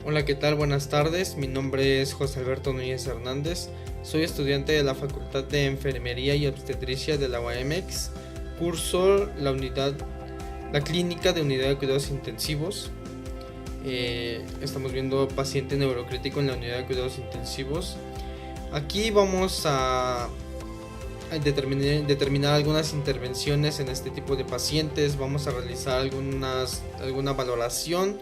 Hola, ¿qué tal? Buenas tardes. Mi nombre es José Alberto Núñez Hernández. Soy estudiante de la Facultad de Enfermería y Obstetricia de la UAMX. Curso la clínica de unidad de cuidados intensivos. Estamos viendo paciente neurocrítico en la unidad de cuidados intensivos. Aquí vamos a determinar algunas intervenciones en este tipo de pacientes. Vamos a realizar alguna valoración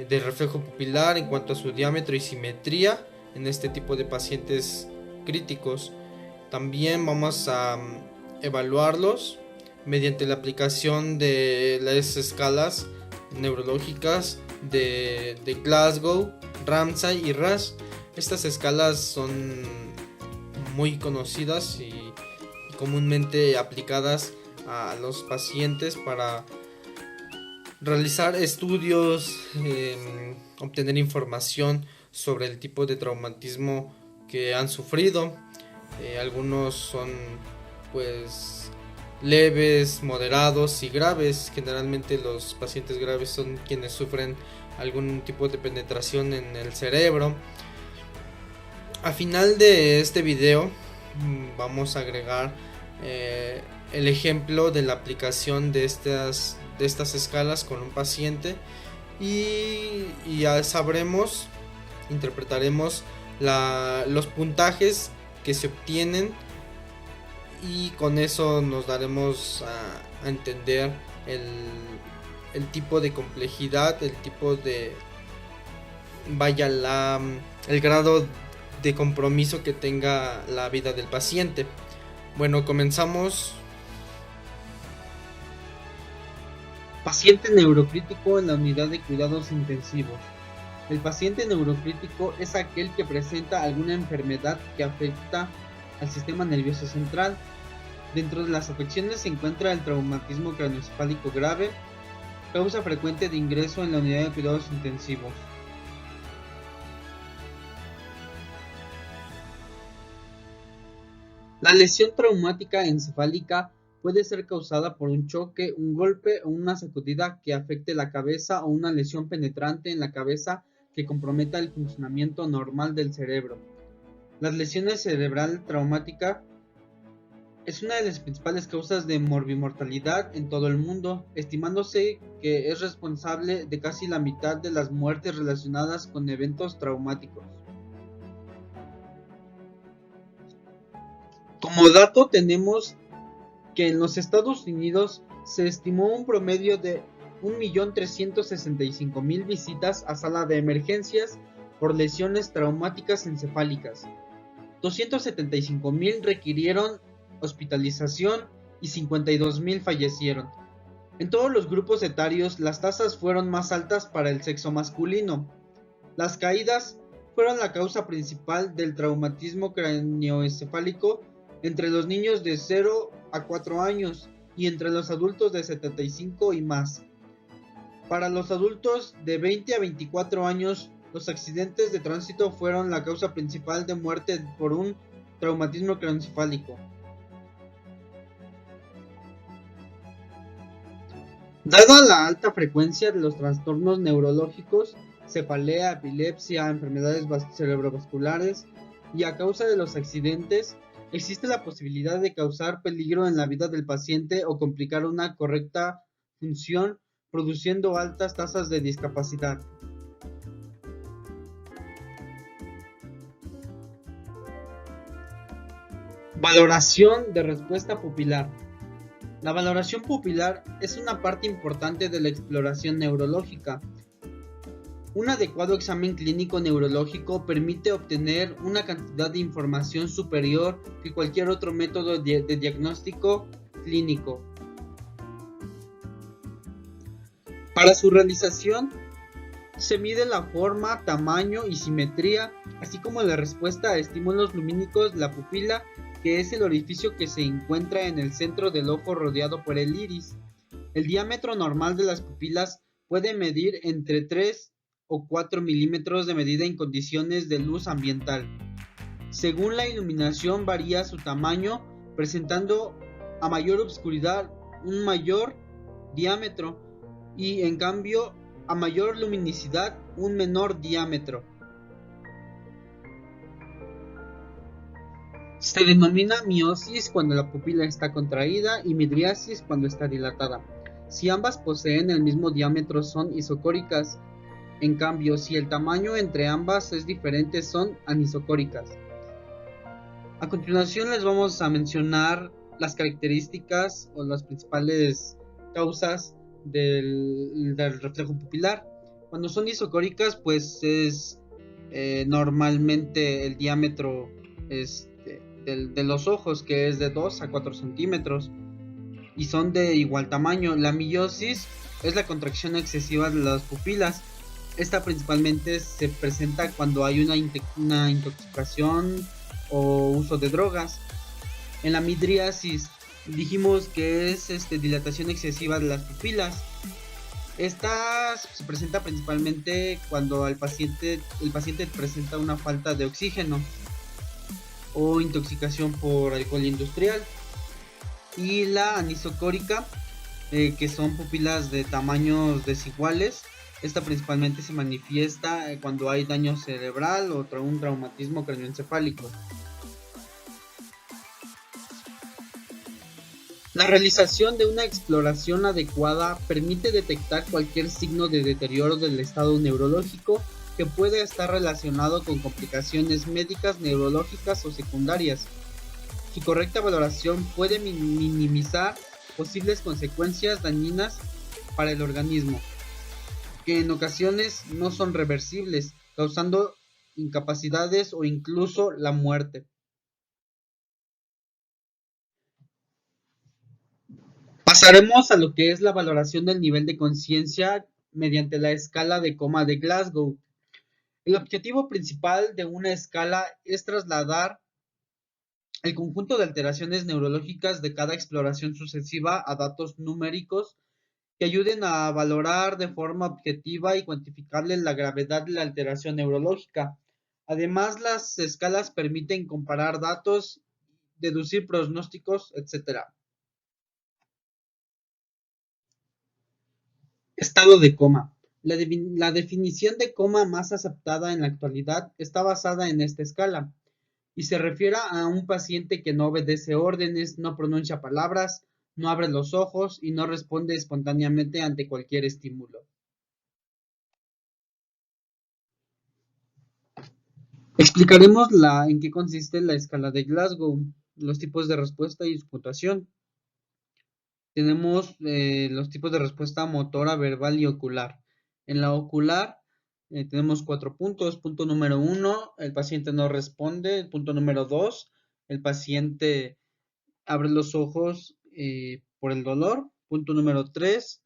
de reflejo pupilar en cuanto a su diámetro y simetría en este tipo de pacientes críticos. También vamos a evaluarlos mediante la aplicación de las escalas neurológicas de Glasgow, Ramsay y RASS. Estas escalas son muy conocidas y comúnmente aplicadas a los pacientes para realizar estudios, obtener información sobre el tipo de traumatismo que han sufrido. Algunos son pues leves, moderados y graves. Generalmente los pacientes graves son quienes sufren algún tipo de penetración en el cerebro. Al final de este video vamos a agregar el ejemplo de la aplicación de estas escalas con un paciente y ya sabremos, interpretaremos los puntajes que se obtienen y con eso nos daremos a entender el tipo de complejidad, el tipo de el grado de compromiso que tenga la vida del paciente. Bueno, comenzamos. Paciente neurocrítico en la unidad de cuidados intensivos. El paciente neurocrítico es aquel que presenta alguna enfermedad que afecta al sistema nervioso central. Dentro de las afecciones se encuentra el traumatismo craneoencefálico grave, causa frecuente de ingreso en la unidad de cuidados intensivos. La lesión traumática encefálica puede ser causada por un choque, un golpe o una sacudida que afecte la cabeza o una lesión penetrante en la cabeza que comprometa el funcionamiento normal del cerebro. Las lesiones cerebral traumática es una de las principales causas de morbimortalidad en todo el mundo, estimándose que es responsable de casi la mitad de las muertes relacionadas con eventos traumáticos. Como dato tenemos que en los Estados Unidos se estimó un promedio de 1.365.000 visitas a sala de emergencias por lesiones traumáticas encefálicas. 275.000 requirieron hospitalización y 52.000 fallecieron. En todos los grupos etarios las tasas fueron más altas para el sexo masculino. Las caídas fueron la causa principal del traumatismo craneoencefálico entre los niños de 0 a 4 años y entre los adultos de 75 y más. Para los adultos de 20 a 24 años, los accidentes de tránsito fueron la causa principal de muerte por un traumatismo craneoencefálico. Dada la alta frecuencia de los trastornos neurológicos, cefalea, epilepsia, enfermedades cerebrovasculares y a causa de los accidentes, existe la posibilidad de causar peligro en la vida del paciente o complicar una correcta función, produciendo altas tasas de discapacidad. Valoración de respuesta pupilar. La valoración pupilar es una parte importante de la exploración neurológica. Un adecuado examen clínico neurológico permite obtener una cantidad de información superior que cualquier otro método de diagnóstico clínico. Para su realización, se mide la forma, tamaño y simetría, así como la respuesta a estímulos lumínicos, la pupila, que es el orificio que se encuentra en el centro del ojo rodeado por el iris. El diámetro normal de las pupilas puede medir entre 3 o 4 milímetros de medida en condiciones de luz ambiental. Según la iluminación varía su tamaño, presentando a mayor oscuridad un mayor diámetro y en cambio a mayor luminosidad un menor diámetro. Se denomina miosis cuando la pupila está contraída y midriasis cuando está dilatada. Si ambas poseen el mismo diámetro son isocóricas. En cambio, si el tamaño entre ambas es diferente son anisocóricas. A continuación les vamos a mencionar las características o las principales causas del reflejo pupilar. Cuando son isocóricas, pues es normalmente el diámetro de los ojos, que es de 2 a 4 centímetros, y son de igual tamaño. La miosis es la contracción excesiva de las pupilas. Esta principalmente se presenta cuando hay una intoxicación o uso de drogas. En la midriasis dijimos que es dilatación excesiva de las pupilas. Esta se presenta principalmente cuando el paciente presenta una falta de oxígeno o intoxicación por alcohol industrial. Y la anisocórica, que son pupilas de tamaños desiguales. Esta principalmente se manifiesta cuando hay daño cerebral o un traumatismo craneoencefálico. La realización de una exploración adecuada permite detectar cualquier signo de deterioro del estado neurológico que pueda estar relacionado con complicaciones médicas, neurológicas o secundarias. Su correcta valoración puede minimizar posibles consecuencias dañinas para el organismo, que en ocasiones no son reversibles, causando incapacidades o incluso la muerte. Pasaremos a lo que es la valoración del nivel de conciencia mediante la escala de coma de Glasgow. El objetivo principal de una escala es trasladar el conjunto de alteraciones neurológicas de cada exploración sucesiva a datos numéricos que ayuden a valorar de forma objetiva y cuantificable la gravedad de la alteración neurológica. Además, las escalas permiten comparar datos, deducir pronósticos, etc. Estado de coma. La definición de coma más aceptada en la actualidad está basada en esta escala y se refiere a un paciente que no obedece órdenes, no pronuncia palabras, no abre los ojos y no responde espontáneamente ante cualquier estímulo. Explicaremos en qué consiste la escala de Glasgow, los tipos de respuesta y su puntuación. Tenemos los tipos de respuesta motora, verbal y ocular. En la ocular tenemos 4 puntos. Punto número 1, el paciente no responde. Punto número 2, el paciente abre los ojos por el dolor. Punto número 3,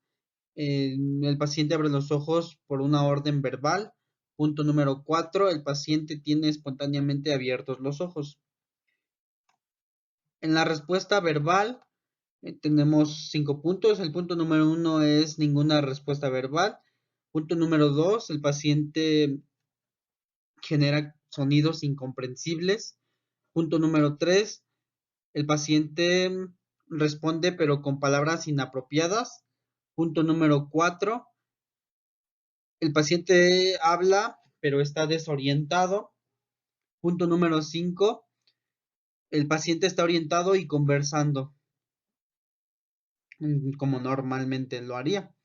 el paciente abre los ojos por una orden verbal. Punto número 4, el paciente tiene espontáneamente abiertos los ojos. En la respuesta verbal tenemos 5 puntos. El punto número 1 es ninguna respuesta verbal. Punto número 2, el paciente genera sonidos incomprensibles. Punto número 3, el paciente responde pero con palabras inapropiadas. Punto número 4, el paciente habla pero está desorientado. Punto número 5, el paciente está orientado y conversando como normalmente lo haría.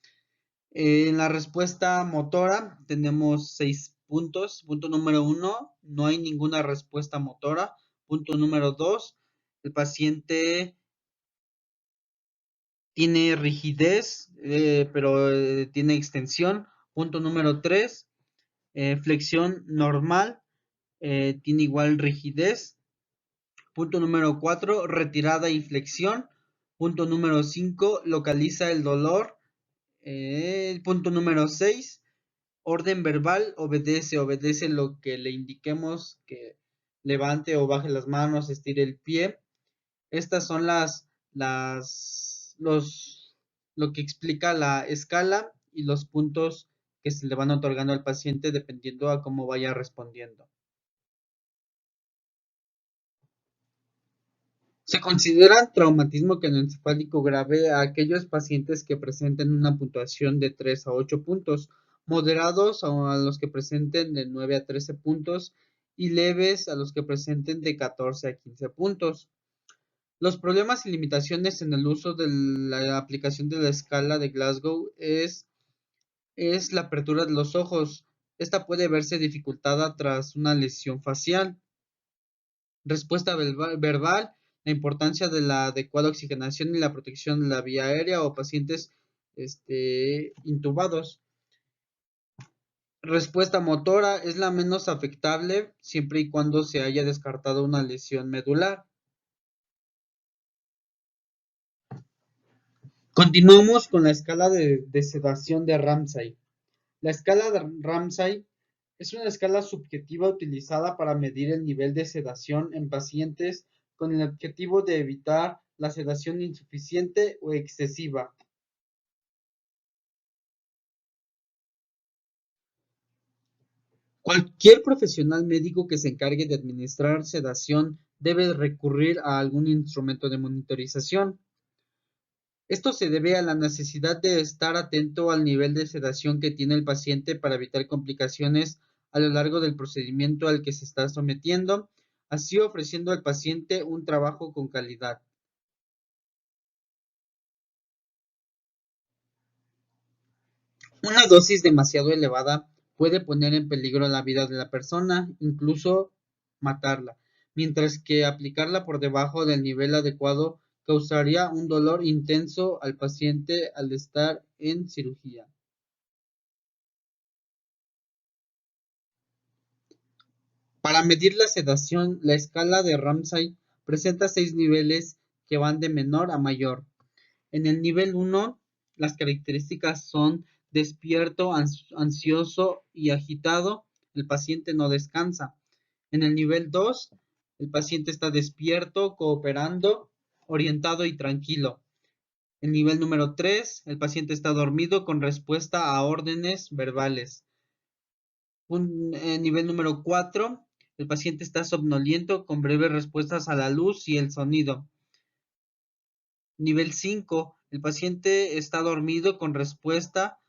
En la respuesta motora tenemos 6 puntos. Punto número 1, no hay ninguna respuesta motora. Punto número 2, el paciente tiene rigidez, pero tiene extensión. Punto número 3, flexión normal, tiene igual rigidez. Punto número 4, retirada y flexión. Punto número 5, localiza el dolor. Punto número 6, orden verbal, obedece lo que le indiquemos, que levante o baje las manos, estire el pie. Estas son lo que explica la escala y los puntos que se le van otorgando al paciente dependiendo a cómo vaya respondiendo. Se considera traumatismo craneoencefálico grave a aquellos pacientes que presenten una puntuación de 3 a 8 puntos, moderados a los que presenten de 9 a 13 puntos y leves a los que presenten de 14 a 15 puntos. Los problemas y limitaciones en el uso de la aplicación de la escala de Glasgow es la apertura de los ojos. Esta puede verse dificultada tras una lesión facial. Respuesta verbal, la importancia de la adecuada oxigenación y la protección de la vía aérea o pacientes intubados. Respuesta motora es la menos afectable siempre y cuando se haya descartado una lesión medular. Continuamos con la escala de sedación de Ramsay. La escala de Ramsay es una escala subjetiva utilizada para medir el nivel de sedación en pacientes con el objetivo de evitar la sedación insuficiente o excesiva. Cualquier profesional médico que se encargue de administrar sedación debe recurrir a algún instrumento de monitorización. Esto se debe a la necesidad de estar atento al nivel de sedación que tiene el paciente para evitar complicaciones a lo largo del procedimiento al que se está sometiendo, así ofreciendo al paciente un trabajo con calidad. Una dosis demasiado elevada puede poner en peligro la vida de la persona, incluso matarla, mientras que aplicarla por debajo del nivel adecuado causaría un dolor intenso al paciente al estar en cirugía. Para medir la sedación, la escala de Ramsay presenta 6 niveles que van de menor a mayor. En el nivel 1, las características son despierto, ansioso y agitado. El paciente no descansa. En el nivel 2, el paciente está despierto, cooperando, orientado y tranquilo. El nivel número 3, el paciente está dormido con respuesta a órdenes verbales. Nivel número 4, el paciente está somnoliento con breves respuestas a la luz y el sonido. Nivel 5, el paciente está dormido con respuesta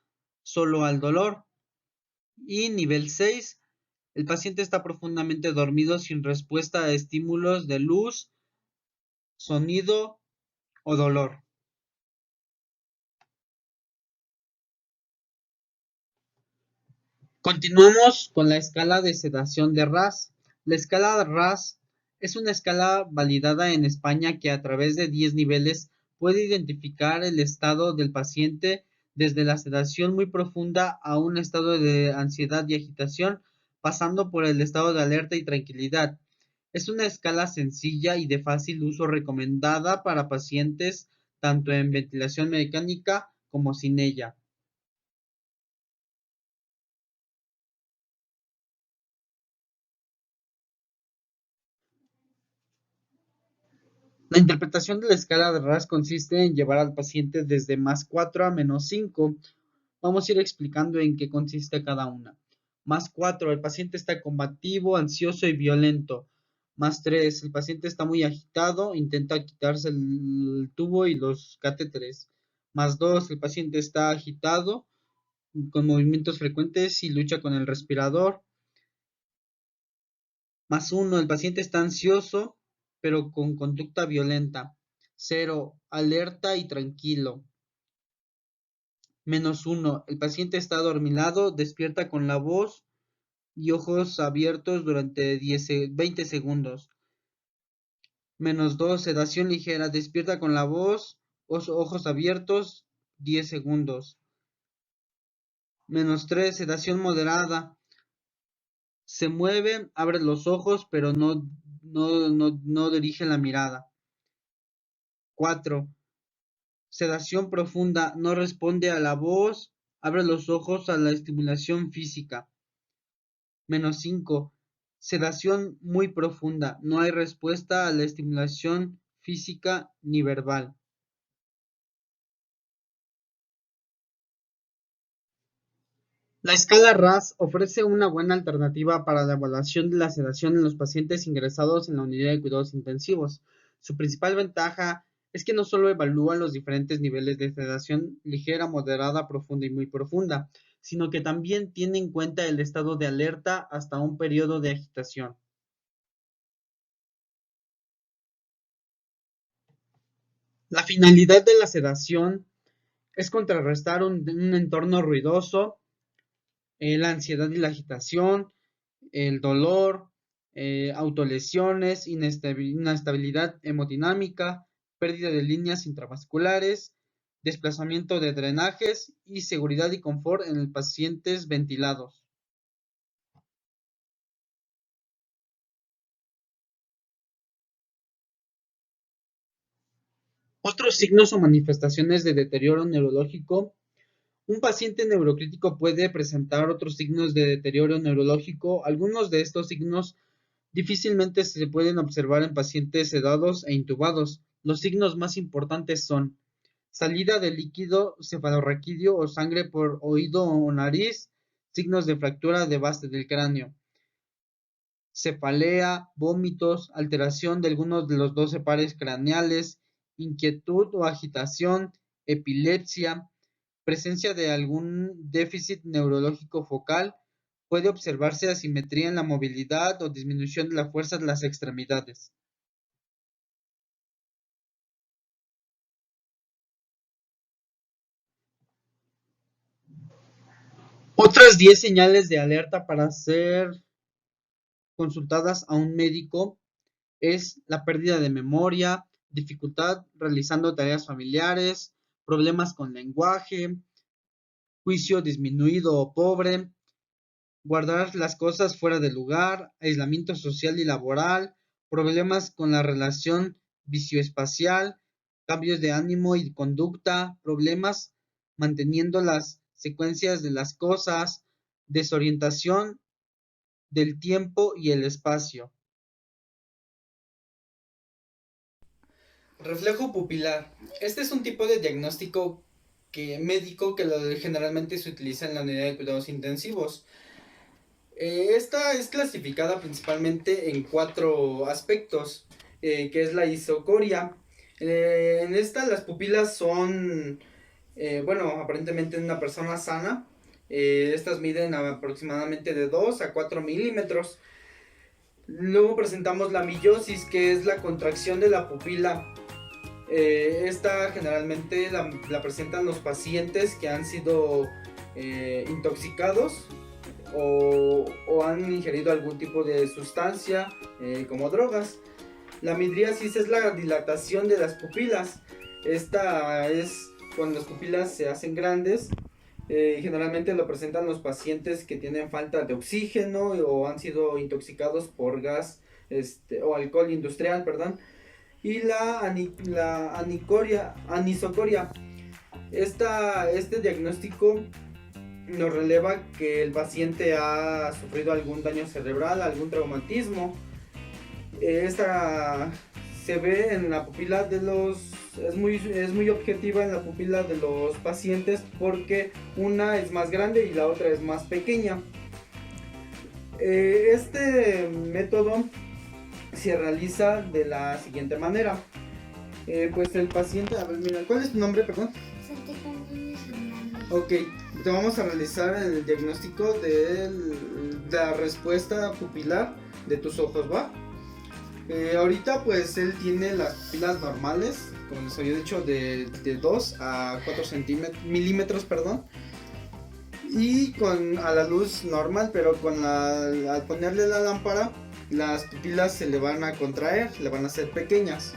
solo al dolor. Y nivel 6, el paciente está profundamente dormido sin respuesta a estímulos de luz, sonido o dolor. Continuamos con la escala de sedación de RASS. La escala de RASS es una escala validada en España que a través de 10 niveles puede identificar el estado del paciente desde la sedación muy profunda a un estado de ansiedad y agitación, pasando por el estado de alerta y tranquilidad. Es una escala sencilla y de fácil uso recomendada para pacientes tanto en ventilación mecánica como sin ella. La interpretación de la escala de RASS consiste en llevar al paciente desde +4 a -5. Vamos a ir explicando en qué consiste cada una. +4, el paciente está combativo, ansioso y violento. +3, el paciente está muy agitado, intenta quitarse el tubo y los catéteres. +2, el paciente está agitado, con movimientos frecuentes y lucha con el respirador. +1, el paciente está ansioso, pero con conducta violenta. 0, alerta y tranquilo. -1, el paciente está adormilado, despierta con la voz y ojos abiertos durante 20 segundos. -2, sedación ligera, despierta con la voz, ojos abiertos, 10 segundos. -3, sedación moderada, se mueve, abre los ojos, pero no dirige la mirada. 4, sedación profunda, no responde a la voz, abre los ojos a la estimulación física. -5, sedación muy profunda, no hay respuesta a la estimulación física ni verbal. La escala RASS ofrece una buena alternativa para la evaluación de la sedación en los pacientes ingresados en la unidad de cuidados intensivos. Su principal ventaja es que no solo evalúa los diferentes niveles de sedación ligera, moderada, profunda y muy profunda, sino que también tiene en cuenta el estado de alerta hasta un periodo de agitación. La finalidad de la sedación es contrarrestar un entorno ruidoso, la ansiedad y la agitación, el dolor, autolesiones, inestabilidad hemodinámica, pérdida de líneas intravasculares, desplazamiento de drenajes y seguridad y confort en los pacientes ventilados. Otros signos o manifestaciones de deterioro neurológico. Un paciente neurocrítico puede presentar otros signos de deterioro neurológico. Algunos de estos signos difícilmente se pueden observar en pacientes sedados e intubados. Los signos más importantes son salida de líquido cefalorraquídeo o sangre por oído o nariz, signos de fractura de base del cráneo, cefalea, vómitos, alteración de algunos de los 12 pares craneales, inquietud o agitación, epilepsia, presencia de algún déficit neurológico focal, puede observarse asimetría en la movilidad o disminución de la fuerza de las extremidades. Otras 10 señales de alerta para ser consultadas a un médico es la pérdida de memoria, dificultad realizando tareas familiares, problemas con lenguaje, juicio disminuido o pobre, guardar las cosas fuera de lugar, aislamiento social y laboral, problemas con la relación vicioespacial, cambios de ánimo y conducta, problemas manteniendo las secuencias de las cosas, desorientación del tiempo y el espacio. Reflejo pupilar. Este es un tipo de diagnóstico médico que generalmente se utiliza en la unidad de cuidados intensivos. Esta es clasificada principalmente en 4 aspectos, que es la isocoria. En esta las pupilas son, aparentemente en una persona sana. Estas miden aproximadamente de 2 a 4 milímetros. Luego presentamos la millosis, que es la contracción de la pupila. Esta generalmente la presentan los pacientes que han sido intoxicados o han ingerido algún tipo de sustancia como drogas. La midriasis es la dilatación de las pupilas. Esta es cuando las pupilas se hacen grandes. Generalmente lo presentan los pacientes que tienen falta de oxígeno o han sido intoxicados por gas o alcohol industrial, perdón. Y la anisocoria. Este diagnóstico nos releva que el paciente ha sufrido algún daño cerebral, algún traumatismo. Esta se ve en la pupila de los... Es muy objetiva en la pupila de los pacientes porque una es más grande y la otra es más pequeña. Este método se realiza de la siguiente manera. Pues el paciente... A ver, mira, ¿cuál es tu nombre, perdón? Ok, te vamos a realizar el diagnóstico de la respuesta pupilar de tus ojos, ¿va? Ahorita pues él tiene las pupilas normales, como les había dicho, de 2 a 4 milímetros, perdón. Y a la luz normal, pero al ponerle la lámpara, las pupilas se le van a contraer, le van a hacer pequeñas.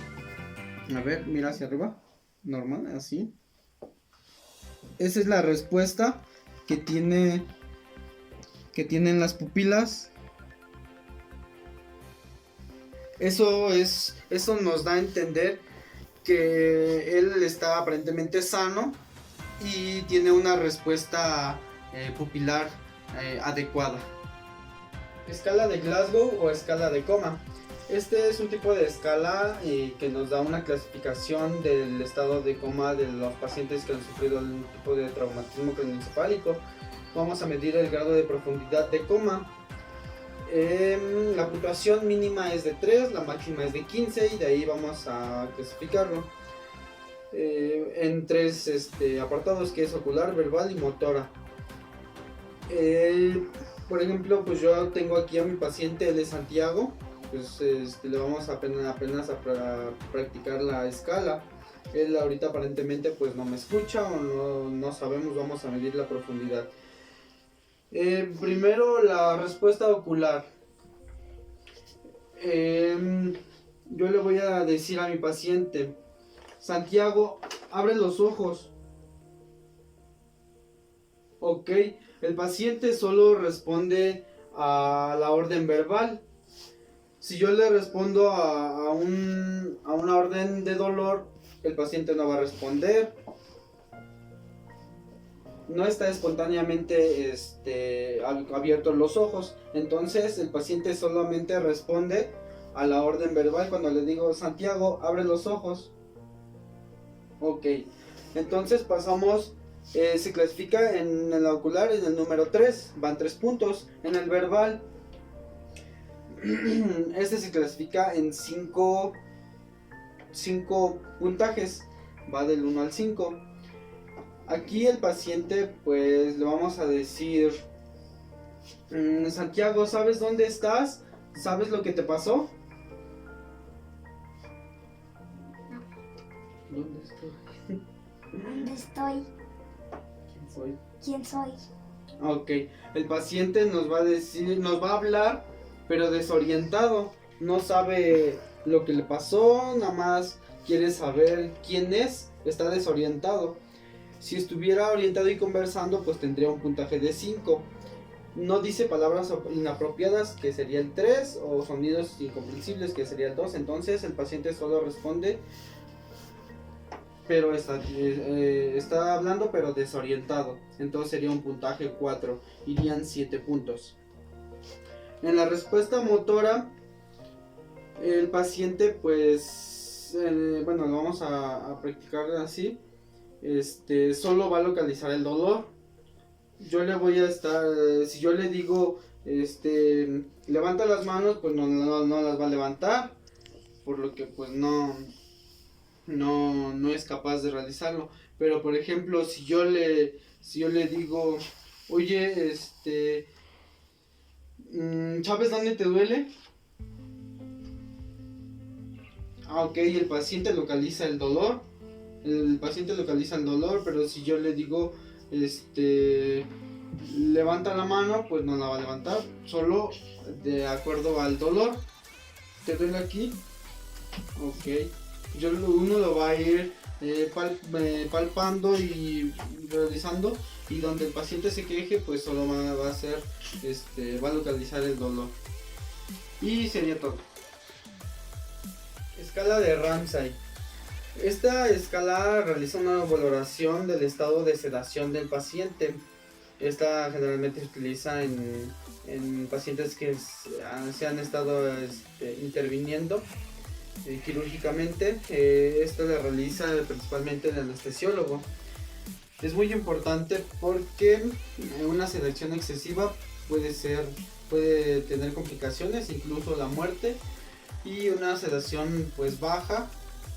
A ver, mira hacia arriba, normal, así. Esa es la respuesta que tienen las pupilas. Eso nos da a entender que él está aparentemente sano y tiene una respuesta pupilar adecuada. Escala de Glasgow o escala de coma. Este es un tipo de escala que nos da una clasificación del estado de coma de los pacientes que han sufrido algún tipo de traumatismo craneoencefálico. Vamos a medir el grado de profundidad de coma. La puntuación mínima es de 3, la máxima es de 15 y de ahí vamos a clasificarlo en 3 apartados, que es ocular, verbal y motora. Eh, por ejemplo, pues yo tengo aquí a mi paciente, él es Santiago, pues le vamos apenas a practicar la escala. Él ahorita aparentemente pues no me escucha o no sabemos, vamos a medir la profundidad. Primero la respuesta ocular. Yo le voy a decir a mi paciente, Santiago, abre los ojos. Ok, el paciente solo responde a la orden verbal. Si yo le respondo a una orden de dolor, el paciente no va a responder. No está espontáneamente abiertos los ojos. Entonces el paciente solamente responde a la orden verbal cuando le digo, Santiago, abre los ojos. Ok, entonces pasamos, se clasifica en el ocular en el número 3, van 3 puntos. En el verbal, se clasifica en 5 puntajes, va del 1 al 5. Aquí el paciente pues le vamos a decir, Santiago, ¿sabes dónde estás? ¿Sabes lo que te pasó? No. ¿Dónde estoy? ¿Dónde estoy? ¿Quién soy? ¿Quién soy? Ok, el paciente nos va a decir, nos va a hablar, pero desorientado, no sabe lo que le pasó, nada más quiere saber quién es, está desorientado. Si estuviera orientado y conversando, pues tendría un puntaje de 5. No dice palabras inapropiadas, que sería el 3, o sonidos incomprensibles, que sería el 2. Entonces el paciente solo responde, pero está hablando pero desorientado. Entonces sería un puntaje 4, irían 7 puntos. En la respuesta motora, el paciente pues, bueno, lo vamos a practicar así. Solo va a localizar el dolor. Yo le voy a estar, si yo le digo, levanta las manos, pues no las va a levantar, por lo que pues no es capaz de realizarlo. Pero por ejemplo, si yo le digo, oye, ¿sabes dónde te duele? Ok, el paciente localiza el dolor. Pero si yo le digo, levanta la mano, pues no la va a levantar, solo de acuerdo al dolor. ¿Te duele aquí? Ok. Uno lo va a ir palpando y realizando, y donde el paciente se queje, pues solo va a hacer, va a localizar el dolor. Y sería todo. Escala de Ramsay. Esta escala realiza una valoración del estado de sedación del paciente. Esta generalmente se utiliza en pacientes que se han estado interviniendo quirúrgicamente. Esto la realiza principalmente el anestesiólogo. Es muy importante porque una sedación excesiva puede tener complicaciones, incluso la muerte. Y una sedación pues baja,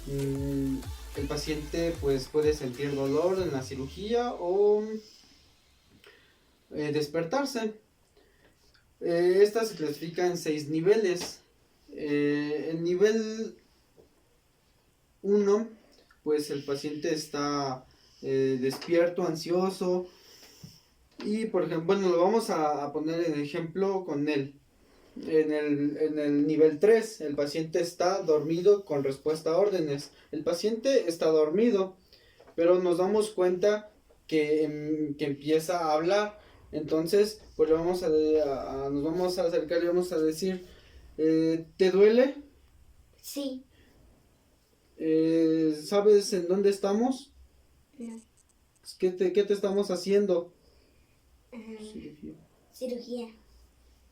el paciente pues puede sentir dolor en la cirugía o despertarse. Esta se clasifica en 6 niveles. El nivel 1, pues el paciente está despierto, ansioso, y por ejemplo, bueno, lo vamos a poner en ejemplo con él. En el nivel 3, el paciente está dormido con respuesta a órdenes. El paciente está dormido, pero nos damos cuenta que empieza a hablar. Entonces, pues nos vamos a acercar y vamos a decir, ¿te duele? Sí. ¿Sabes en dónde estamos? No. ¿Qué te estamos haciendo? Cirugía.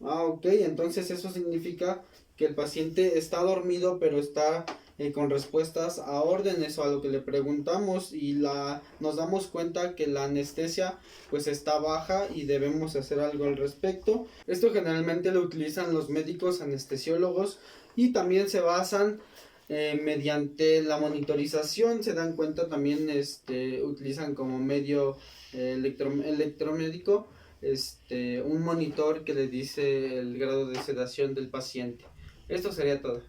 Ok, entonces eso significa que el paciente está dormido, pero está con respuestas a órdenes o a lo que le preguntamos, y nos damos cuenta que la anestesia pues está baja y debemos hacer algo al respecto. Esto generalmente lo utilizan los médicos anestesiólogos, y también se basan mediante la monitorización. Se dan cuenta también, utilizan como medio electromédico un monitor que le dice el grado de sedación del paciente. Esto sería todo.